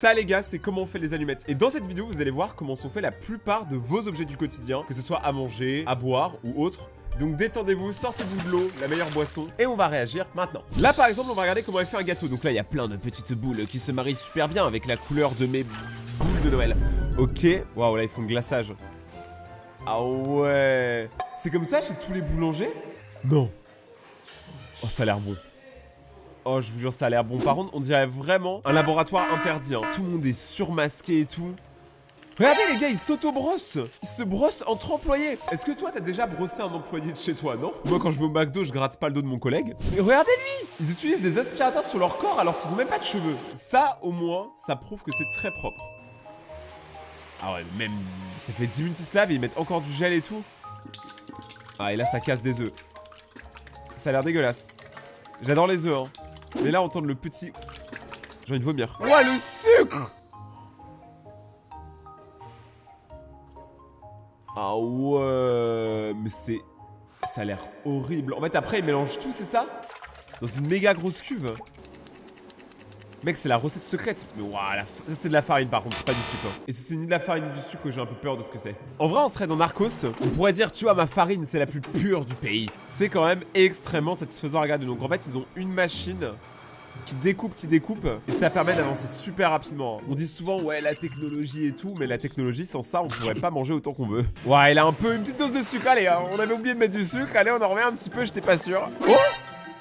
Ça les gars, c'est comment on fait les allumettes. Et dans cette vidéo, vous allez voir comment sont faits la plupart de vos objets du quotidien, que ce soit à manger, à boire ou autre. Donc détendez-vous, sortez-vous de l'eau, la meilleure boisson, et on va réagir maintenant. Là par exemple, on va regarder comment elle fait un gâteau. Donc là, il y a plein de petites boules qui se marient super bien avec la couleur de mes boules de Noël. Ok, waouh, là ils font le glaçage. Ah ouais. C'est comme ça chez tous les boulangers? Non. Oh, ça a l'air bon. Oh, je vous jure, ça a l'air bon. Par contre, on dirait vraiment un laboratoire interdit, hein. Tout le monde est surmasqué et tout. Regardez les gars, ils s'auto-brossent. Ils se brossent entre employés. Est-ce que toi, t'as déjà brossé un employé de chez toi, non? Moi, quand je vais au McDo, je gratte pas le dos de mon collègue. Mais regardez lui. Ils utilisent des aspirateurs sur leur corps alors qu'ils ont même pas de cheveux. Ça, au moins, ça prouve que c'est très propre. Ah ouais, même... Ça fait 10 minutes qu'ils se lavent et ils mettent encore du gel et tout. Ah, et là, ça casse des œufs. Ça a l'air dégueulasse. J'adore les œufs, hein. Mais là, entendre le petit... J'ai envie de vomir. Ouah, le sucre! Ah ouais... Mais c'est... Ça a l'air horrible. En fait, après, ils mélangent tout, c'est ça? Dans une méga grosse cuve. Mec, c'est la recette secrète. Mais waouh, ça c'est de la farine par contre, c'est pas du sucre. Et si c'est ni de la farine ni du sucre, j'ai un peu peur de ce que c'est. En vrai, on serait dans Narcos. On pourrait dire, tu vois, ma farine, c'est la plus pure du pays. C'est quand même extrêmement satisfaisant à regarder. Donc en fait, ils ont une machine qui découpe. Et ça permet d'avancer super rapidement. On dit souvent, ouais, la technologie et tout. Mais la technologie, sans ça, on pourrait pas manger autant qu'on veut. Ouais, elle a un peu une petite dose de sucre. Allez, hein, on avait oublié de mettre du sucre. Allez, on en remet un petit peu, j'étais pas sûr. Oh!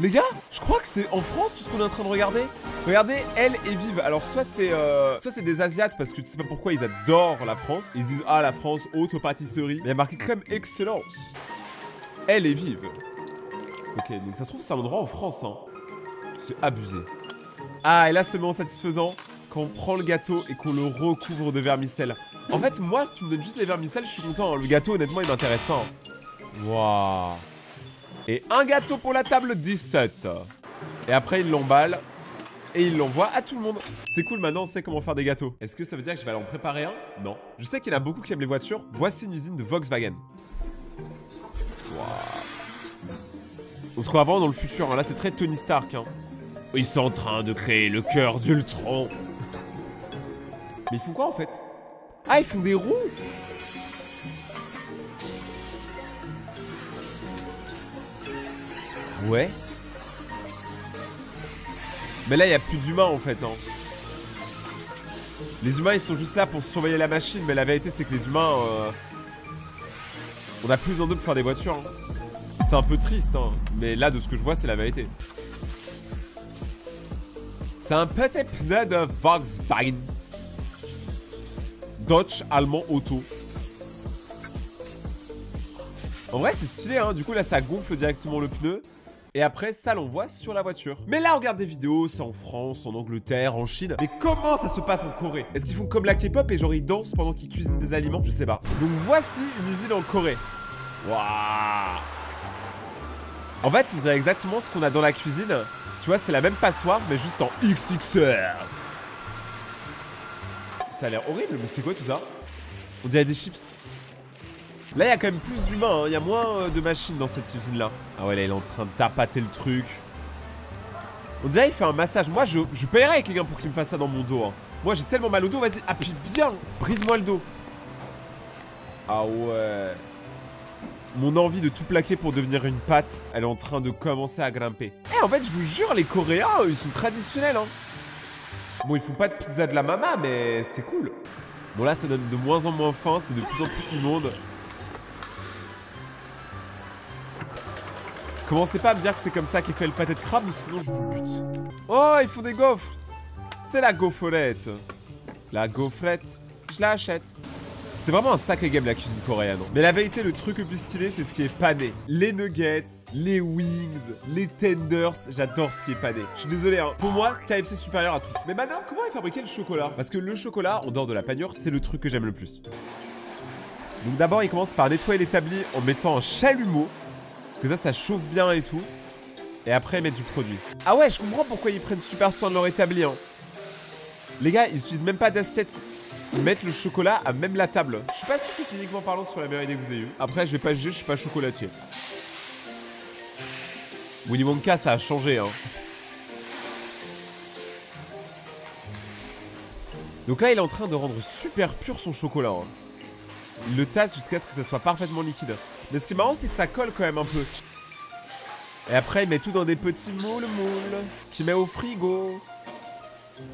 Les gars, je crois que c'est en France tout ce qu'on est en train de regarder. Regardez, Elle est vive. Alors soit c'est des Asiates parce que tu sais pas pourquoi ils adorent la France. Ils se disent ah la France, haute pâtisserie. Mais il y a marqué crème excellence. Elle est vive. Ok, donc ça se trouve c'est un endroit en France, hein. C'est abusé. Ah et là c'est bon satisfaisant quand on prend le gâteau et qu'on le recouvre de vermicelle. En fait moi tu me donnes juste les vermicelles, je suis content, hein. Le gâteau honnêtement il m'intéresse pas, hein. Waouh. Et un gâteau pour la table 17. Et après il l'emballe et il l'envoie à tout le monde. C'est cool, maintenant on sait comment faire des gâteaux. Est-ce que ça veut dire que je vais aller en préparer un? Non. Je sais qu'il y en a beaucoup qui aiment les voitures. Voici une usine de Volkswagen. Waouh. On se croit vraiment dans le futur, hein. Là c'est très Tony Stark, hein. Ils sont en train de créer le cœur d'Ultron. Mais ils font quoi en fait? Ah, ils font des roues. Ouais. Mais là, il n'y a plus d'humains en fait, hein. Les humains, ils sont juste là pour surveiller la machine. Mais la vérité, c'est que les humains... on a plus besoin d'eux pour faire des voitures, hein. C'est un peu triste, hein. Mais là, de ce que je vois, c'est la vérité. C'est un petit pneu de Volkswagen. Dodge allemand auto. En vrai, c'est stylé, hein. Du coup, là, ça gonfle directement le pneu. Et après, ça l'envoie sur la voiture. Mais là, on regarde des vidéos, c'est en France, en Angleterre, en Chine. Mais comment ça se passe en Corée? Est-ce qu'ils font comme la K-pop et genre ils dansent pendant qu'ils cuisinent des aliments? Je sais pas. Donc voici une usine en Corée. Waouh. En fait, on dirait exactement ce qu'on a dans la cuisine. Tu vois, c'est la même passoire, mais juste en XXL. Ça a l'air horrible, mais c'est quoi tout ça? On dirait des chips. Là, il y a quand même plus d'humains, hein. Il y a moins de machines dans cette usine-là. Ah ouais, là, il est en train de tapater le truc. On dirait qu'il fait un massage. Moi, je paierais quelqu'un pour qu'il me fasse ça dans mon dos, hein. Moi, j'ai tellement mal au dos. Vas-y, appuie bien. Brise-moi le dos. Ah ouais. Mon envie de tout plaquer pour devenir une pâte, elle est en train de commencer à grimper. Eh, en fait, je vous jure, les Coréens, ils sont traditionnels, hein. Bon, ils font pas de pizza de la mama, mais c'est cool. Bon, là, ça donne de moins en moins faim. C'est de plus en plus immonde. Commencez pas à me dire que c'est comme ça qu'il fait le pâté de crabe ou sinon je vous bute. Oh, ils font des gaufres. C'est la gaufrette. La gaufrette, je la achète. C'est vraiment un sacré game la cuisine coréenne. Mais la vérité, le truc le plus stylé, c'est ce qui est pané. Les nuggets, les wings, les tenders. J'adore ce qui est pané. Je suis désolé, hein. Pour moi, KFC supérieur à tout. Mais maintenant, comment est fabriqué le chocolat? Parce que le chocolat, en dehors de la panure, c'est le truc que j'aime le plus. Donc d'abord, il commence par nettoyer l'établi en mettant un chalumeau. Que ça chauffe bien et tout. Et après, mettre du produit. Ah ouais, je comprends pourquoi ils prennent super soin de leur établi, hein. Les gars, ils utilisent même pas d'assiette. Ils mettent le chocolat à même la table. Je suis pas sûr qu'hygiéniquement parlant, soit la meilleure idée que vous ayez eue. Après, je vais pas juger, je suis pas chocolatier. Willy Wonka, ça a changé, hein. Donc là, il est en train de rendre super pur son chocolat. Hein. Il le tasse jusqu'à ce que ça soit parfaitement liquide. Mais ce qui est marrant, c'est que ça colle quand même un peu. Et après, il met tout dans des petits moules qu'il met au frigo.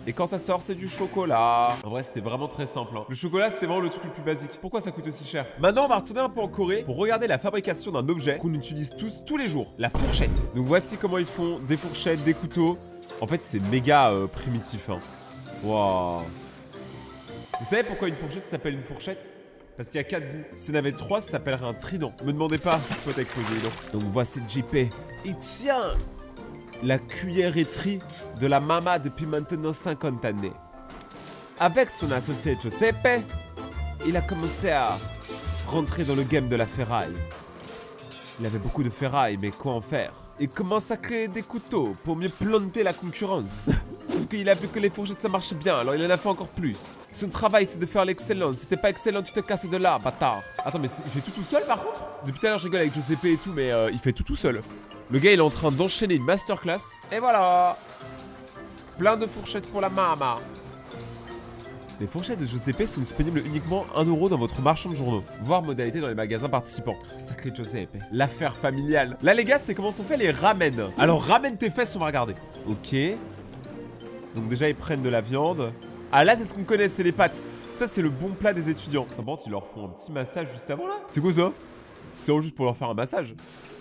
Et quand ça sort, c'est du chocolat. En vrai, c'était vraiment très simple. Hein. Le chocolat, c'était vraiment le truc le plus basique. Pourquoi ça coûte aussi cher? Maintenant, on va retourner un peu en Corée pour regarder la fabrication d'un objet qu'on utilise tous les jours. La fourchette. Donc voici comment ils font des fourchettes, des couteaux. En fait, c'est méga primitif. Hein. Waouh. Vous savez pourquoi une fourchette s'appelle une fourchette? Parce qu'il y a 4 bouts. S'il y en avait 3, ça s'appellerait un trident. Me demandez pas, je peux t'exposer. Donc voici JP. Et tiens, la cuilleriterie de la mama depuis maintenant 50 années. Avec son associé Giuseppe, il a commencé à rentrer dans le game de la ferraille. Il avait beaucoup de ferraille, mais quoi en faire? Il commence à créer des couteaux pour mieux planter la concurrence. Sauf qu'il a vu que les fourchettes ça marchait bien, alors il en a fait encore plus. Son travail c'est de faire l'excellence. Si t'es pas excellent, tu te casses de là, bâtard. Attends, mais il fait tout seul par contre? Depuis tout à l'heure, je rigole avec Giuseppe et tout, mais il fait tout seul. Le gars, il est en train d'enchaîner une masterclass. Et voilà. Plein de fourchettes pour la mama. Les fourchettes de Giuseppe sont disponibles uniquement 1 € dans votre marchand de journaux. Voir modalité dans les magasins participants. Sacré Giuseppe. L'affaire familiale. Là les gars, c'est comment sont faits les ramen. Alors ramène tes fesses, on va regarder. Ok. Donc déjà ils prennent de la viande. Ah là c'est ce qu'on connaît, c'est les pâtes. Ça c'est le bon plat des étudiants. Par contre ils leur font un petit massage juste avant là. C'est quoi ça? C'est juste pour leur faire un massage.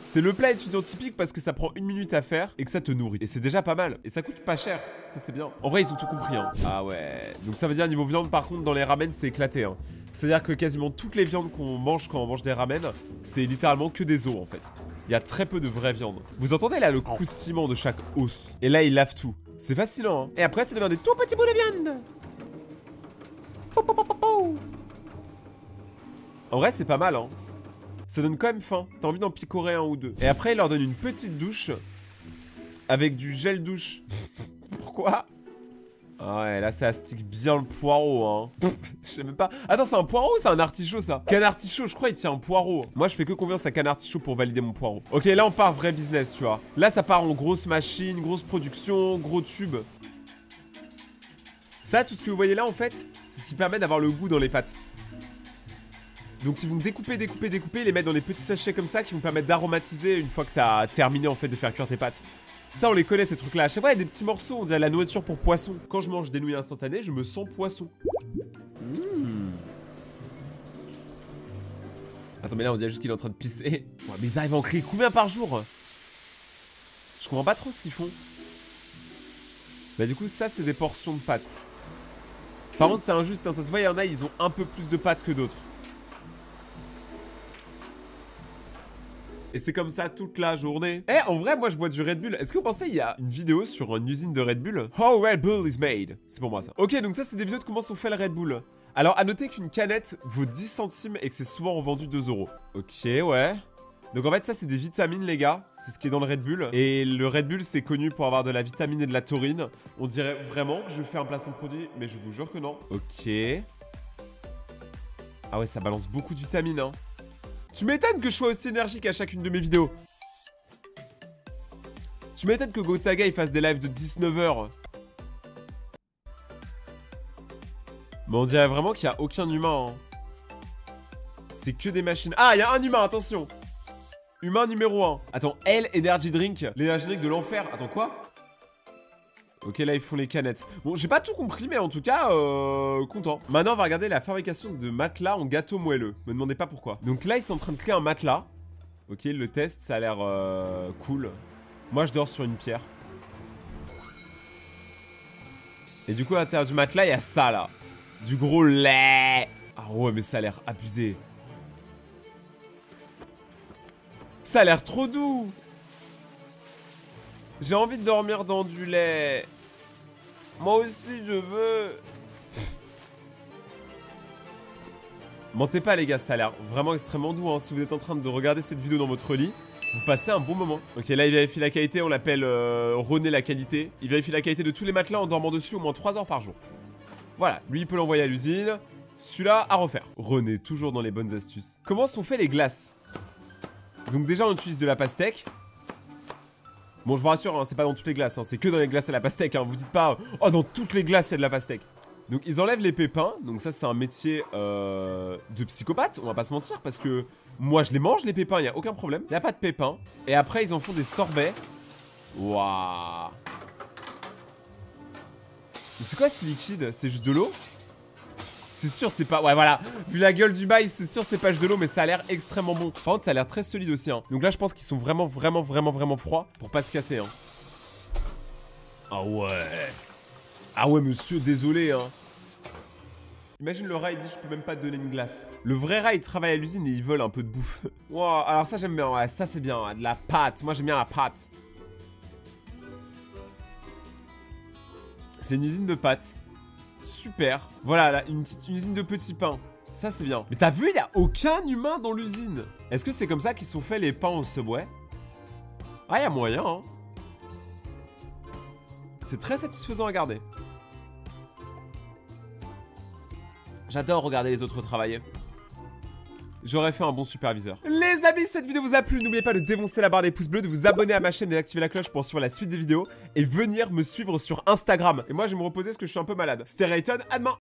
C'est le plat étudiant typique parce que ça prend 1 minute à faire et que ça te nourrit. Et c'est déjà pas mal. Et ça coûte pas cher. Ça c'est bien. En vrai ils ont tout compris hein. Ah ouais. Donc ça veut dire niveau viande par contre dans les ramen c'est éclaté hein. C'est-à-dire que quasiment toutes les viandes qu'on mange quand on mange des ramen, c'est littéralement que des os en fait. Il y a très peu de vraie viande. Vous entendez là le croustillement de chaque os. Et là il lave tout. C'est fascinant hein. Et après ça devient des tout petits bouts de viande. En vrai c'est pas mal hein. Ça donne quand même faim, t'as envie d'en picorer un ou deux. Et après il leur donne une petite douche avec du gel douche. Pourquoi? Ah ouais, là ça astique bien le poireau hein. Je sais même pas. Attends, c'est un poireau ou c'est un artichaut ça? Canartichaut, je crois il tient un poireau. Moi je fais que confiance à Canartichaut pour valider mon poireau. Ok, là on part vrai business, tu vois. Là ça part en grosse machine, grosse production, gros tube. Ça, tout ce que vous voyez là en fait, c'est ce qui permet d'avoir le goût dans les pâtes. Donc ils vont découper, les mettre dans des petits sachets comme ça qui vont permettre d'aromatiser une fois que t'as terminé en fait de faire cuire tes pâtes. Ça on les connaît ces trucs là. À chaque fois il y a des petits morceaux, on dirait la nourriture pour poisson. Quand je mange des nouilles instantanées, je me sens poisson. Attends mais là on dirait juste qu'il est en train de pisser. Ouais, mais ils arrivent à en créer combien par jour? Je comprends pas trop ce qu'ils font. Bah du coup ça c'est des portions de pâtes. Par contre c'est injuste hein, ça se voit il y en a ils ont un peu plus de pâtes que d'autres. Et c'est comme ça toute la journée. Eh, en vrai, moi je bois du Red Bull. Est-ce que vous pensez il y a une vidéo sur une usine de Red Bull? How Red Bull is made. C'est pour moi ça. Ok, donc ça c'est des vidéos de comment sont fait le Red Bull. Alors à noter qu'une canette vaut 10 centimes et que c'est souvent revendu 2 €. Ok, ouais. Donc en fait ça c'est des vitamines les gars. C'est ce qui est dans le Red Bull. Et le Red Bull c'est connu pour avoir de la vitamine et de la taurine. On dirait vraiment que je fais un placement de produit, mais je vous jure que non. Ok. Ah ouais, ça balance beaucoup de vitamines hein. Tu m'étonnes que je sois aussi énergique à chacune de mes vidéos. Tu m'étonnes que Gotaga il fasse des lives de 19 h. Mais on dirait vraiment qu'il n'y a aucun humain. Hein. C'est que des machines. Ah, il y a un humain, attention. Humain numéro 1. Attends, L Energy Drink. L'Energy Drink de l'enfer. Attends, quoi? Ok, là, ils font les canettes. Bon, j'ai pas tout compris, mais en tout cas, content. Maintenant, on va regarder la fabrication de matelas en gâteau moelleux. Me demandez pas pourquoi. Donc là, ils sont en train de créer un matelas. Ok, le test, ça a l'air cool. Moi, je dors sur une pierre. Et du coup, à l'intérieur du matelas, il y a ça, là. Du gros lait. Ah ouais, mais ça a l'air abusé. Ça a l'air trop doux. J'ai envie de dormir dans du lait. Moi aussi, je veux. Mentez pas, les gars, ça a l'air vraiment extrêmement doux. Hein. Si vous êtes en train de regarder cette vidéo dans votre lit, vous passez un bon moment. Ok, là, il vérifie la qualité. On l'appelle René la qualité. Il vérifie la qualité de tous les matelas en dormant dessus au moins 3 heures par jour. Voilà, lui, il peut l'envoyer à l'usine. Celui-là, à refaire. René, toujours dans les bonnes astuces. Comment sont faites les glaces? Donc déjà, on utilise de la pastèque. Bon, je vous rassure, hein, c'est pas dans toutes les glaces, hein, c'est que dans les glaces à la pastèque. Hein. Vous dites pas, oh, dans toutes les glaces, il y a de la pastèque. Donc ils enlèvent les pépins, donc ça c'est un métier de psychopathe, on va pas se mentir, parce que moi je les mange les pépins, y a aucun problème. Y a pas de pépins. Et après ils en font des sorbets. Waouh. Mais c'est quoi ce liquide? C'est juste de l'eau? C'est sûr c'est pas... Ouais voilà, vu la gueule du bail, c'est sûr c'est pas juste de l'eau, mais ça a l'air extrêmement bon. Par contre ça a l'air très solide aussi hein. Donc là je pense qu'ils sont vraiment froids pour pas se casser hein. Ah ouais. Ah ouais monsieur, désolé hein. Imagine le rat il dit je peux même pas te donner une glace. Le vrai rat il travaille à l'usine et il vole un peu de bouffe. Wow, alors ça j'aime bien, ouais, ça c'est bien, ouais, de la pâte, moi j'aime bien la pâte. C'est une usine de pâtes. Super. Voilà, là, une usine de petits pains. Ça c'est bien. Mais t'as vu, il y a aucun humain dans l'usine. Est-ce que c'est comme ça qu'ils sont faits les pains au Subway? Ah, il y a moyen hein. C'est très satisfaisant à regarder. J'adore regarder les autres travailler. J'aurais fait un bon superviseur. Les amis, si cette vidéo vous a plu, n'oubliez pas de défoncer la barre des pouces bleus, de vous abonner à ma chaîne et d'activer la cloche pour suivre la suite des vidéos. Et venir me suivre sur Instagram. Et moi, je vais me reposer parce que je suis un peu malade. C'était Rayton, à demain.